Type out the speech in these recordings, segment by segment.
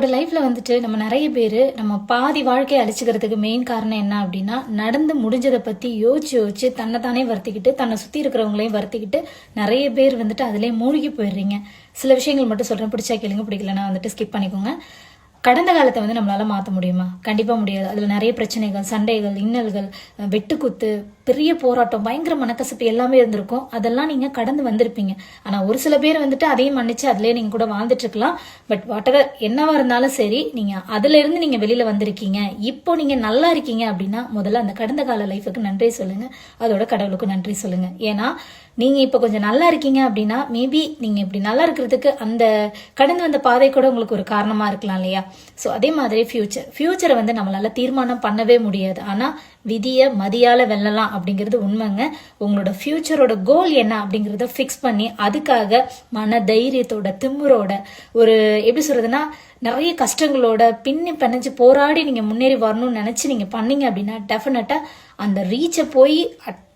நம்மளோட லைஃப்ல வந்துட்டு நம்ம நிறைய பேர் நம்ம பாதி வாழ்க்கையை அழிச்சுக்கிறதுக்கு மெயின் காரணம் என்ன அப்படின்னா, நடந்து முடிஞ்சதை பத்தி யோசிச்சு யோசிச்சு தன்னைத்தானே வருத்திக்கிட்டு தன்னை சுத்தி இருக்கிறவங்களையும் வருத்திக்கிட்டு நிறைய பேர் வந்துட்டு அதுலயே மூழ்கி போயிடுறீங்க. சில விஷயங்கள் மட்டும் சொல்றேன், பிடிச்சா கேளுங்க, பிடிக்கலன்னா வந்துட்டு ஸ்கிப் பண்ணிக்கோங்க. கடந்த காலத்தை வந்து நம்மளால மாற்ற முடியுமா? கண்டிப்பா முடியாது. அதுல நிறைய பிரச்சனைகள், சண்டைகள், இன்னல்கள், வெட்டுக்குத்து, பெரிய போராட்டம், பயங்கர மனக்கசப்பு எல்லாமே இருந்திருக்கும். அதெல்லாம் நீங்க கடந்து வந்திருப்பீங்க. ஆனா ஒரு சில பேர் வந்துட்டு அதையும் மன்னிச்சு அதுலயே நீங்க கூட வாழ்ந்துட்டு இருக்கலாம். பட் வாட் எவர் என்னவா இருந்தாலும் சரி, நீங்க அதுல இருந்து நீங்க வெளியில வந்திருக்கீங்க. இப்போ நீங்க நல்லா இருக்கீங்க அப்படின்னா முதல்ல அந்த கடந்த கால லைஃபுக்கு நன்றி சொல்லுங்க. அதோட கடவுளுக்கு நன்றி சொல்லுங்க. ஏன்னா நீங்க இப்ப கொஞ்சம் நல்லா இருக்கீங்க அப்படின்னா மேபி நீங்க இப்படி நல்லா இருக்கிறதுக்கு அந்த கடந்து வந்த பாதை கூட உங்களுக்கு ஒரு காரணமா இருக்கலாம் இல்லையா? சோ அதே மாதிரி ஃபியூச்சரை வந்து நம்மளால தீர்மானம் பண்ணவே முடியாது. ஆனா விதிய மதியால வெல்லலாம் அப்படிங்கிறது உண்மைங்க. உங்களோட ஃபியூச்சரோட கோல் என்ன அப்படிங்கறத ஃபிக்ஸ் பண்ணி அதுக்காக மன தைரியத்தோட திமிரோட ஒரு எப்படி சொல்றதுன்னா நிறைய கஷ்டங்களோட பின்னி பிணைஞ்சு போராடி நீங்க முன்னேறி வரணும்னு நினைச்சு நீங்க பண்ணீங்க அப்படின்னா டெஃபினட்டா அந்த ரீச்சை போய்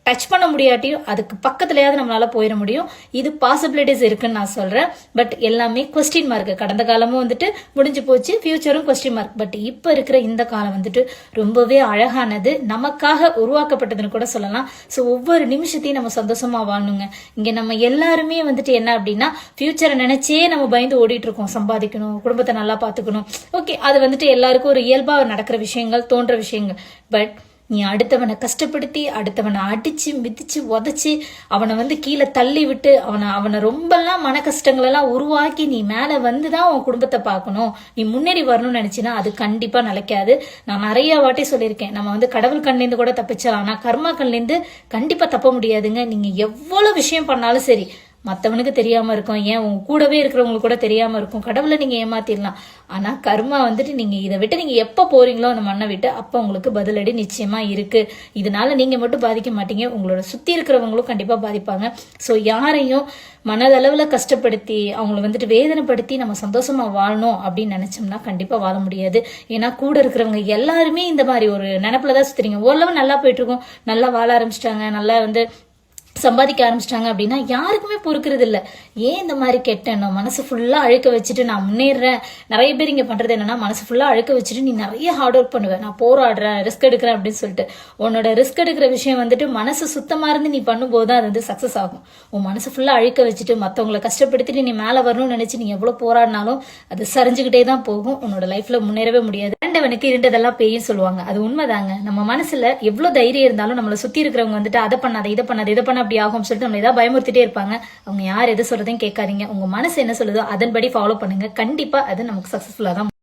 டச் பண்ண முடியாட்டியும் அதுக்கு பக்கத்துலயாவது நம்மளால போயிட முடியும். இது பாசிபிலிட்டிஸ் இருக்குன்னு நான் சொல்றேன். பட் எல்லாமே கொஸ்டின் மார்க். கடந்த காலமும் வந்துட்டு முடிஞ்சு போச்சு, ஃபியூச்சரும் கொஸ்டின் மார்க். பட் இப்ப இருக்கிற இந்த காலம் வந்துட்டு ரொம்பவே அழகானது, நமக்காக உருவாக்கப்பட்டதுன்னு கூட சொல்லலாம். சோ ஒவ்வொரு நிமிஷத்தையும் நம்ம சந்தோஷமா வாழணுங்க. இங்க நம்ம எல்லாருமே வந்துட்டு என்ன அப்படின்னா ஃபியூச்சரை நினைச்சே நம்ம பயந்து ஓடிட்டு இருக்கோம். சம்பாதிக்கணும், குடும்பத்தை நல்லா பாத்துக்கணும். ஓகே, அது வந்துட்டு எல்லாருக்கும் ஒரு இயல்பா நடக்கிற விஷயங்கள், தோன்ற விஷயங்கள். பட் நீ அடுத்தவனை கஷ்டப்படுத்தி, அடுத்தவனை அடிச்சு மிதிச்சு உதச்சு, அவனை வந்து கீழே தள்ளி விட்டு அவனை ரொம்பலாம் மன கஷ்டங்கள் எல்லாம் உருவாக்கி நீ மேல வந்துதான் உன் குடும்பத்தை பார்க்கணும், நீ முன்னேறி வரணும்னு நினைச்சினா அது கண்டிப்பா நிலைக்காது. நான் நிறைய வாட்டி சொல்லியிருக்கேன், நம்ம வந்து கடவுள் கண்ணிலேருந்து கூட தப்பிச்சலாம், ஆனா கர்மா கண்ணிலேருந்து கண்டிப்பா தப்ப முடியாதுங்க. நீங்க எவ்வளவு விஷயம் பண்ணாலும் சரி, மத்தவனுக்கு தெரியாம இருக்கும், ஏன் உங்க கூடவே இருக்கிறவங்களுக்கு கூட தெரியாம இருக்கும். கடவுளை நீங்க ஏமாத்திடலாம், ஆனா கர்மா வந்துட்டு நீங்க இதை விட்டு நீங்க எப்ப போறீங்களோ அந்த மண்ணை விட்டு அப்ப உங்களுக்கு பதிலடி நிச்சயமா இருக்கு. இதனால நீங்க மட்டும் பாதிக்க மாட்டீங்க, உங்களோட சுத்தி இருக்கிறவங்களும் கண்டிப்பா பாதிப்பாங்க. சோ யாரையும் மனதளவுல கஷ்டப்படுத்தி அவங்களை வந்துட்டு வேதனைப்படுத்தி நம்ம சந்தோஷமா வாழணும் அப்படின்னு நினைச்சோம்னா கண்டிப்பா வாழ முடியாது. ஏன்னா கூட இருக்கிறவங்க எல்லாருமே இந்த மாதிரி ஒரு நினைப்புலதான் சுத்துறீங்க. ஓரளவு நல்லா போயிட்டு இருக்கோம், நல்லா வாழ ஆரம்பிச்சிட்டாங்க, நல்லா வந்து சம்பாதிக்க ஆரம்பிச்சிட்டாங்க அப்படின்னா யாருக்குமே பொறுக்கிறது இல்ல. ஏன் இந்த மாதிரி கெட்டணும், மனசு ஃபுல்லா அழுக்க வச்சுட்டு நான் முன்னேறேன். நிறைய பேர் இங்க பண்றது என்னன்னா, மனசு ஃபுல்லா அழுக்க வச்சுட்டு நீ நிறைய ஹார்ட் ஒர்க் பண்ணுவேன், நான் போராடுறேன், ரிஸ்க் எடுக்கிறேன் அப்படின்னு சொல்லிட்டு உன்னோட ரிஸ்க் எடுக்கிற விஷயம் வந்துட்டு மனசு சுத்தமா இருந்து நீ பண்ணும்போது தான் அது வந்து சக்சஸ் ஆகும். உன் மனசு ஃபுல்லா அழுக்க வச்சுட்டு மத்தவங்களை கஷ்டப்படுத்திட்டு நீ மேல வரணும்னு நினைச்சு நீ எவ்வளவு போராடினாலும் அது சரிஞ்சுக்கிட்டே தான் போகும். உன்னோட லைஃப்ல முன்னேறவே முடியாது. இரண்டவனுக்கு இருண்டதெல்லாம் பேயும் சொல்லுவாங்க, அது உண்மைதாங்க. நம்ம மனசுல எவ்வளவு தைரியம் இருந்தாலும் நம்மளை சுத்தி இருக்கிறவங்க வந்துட்டு அதை பண்ணாத, இதை பண்ணாத, இதை பண்ண அப்படி ஆகும் சொல்லிட்டு நம்ம ஏதாவது பயமுறுத்திட்டே இருப்பாங்க. அவங்க யார் எது சொல்றதையும் கேட்காதீங்க. உங்க மனசு என்ன சொல்லுதோ அதன்படி ஃபாலோ பண்ணுங்க. கண்டிப்பா அது நமக்கு சக்சஸ்ஃபுல்லா தான்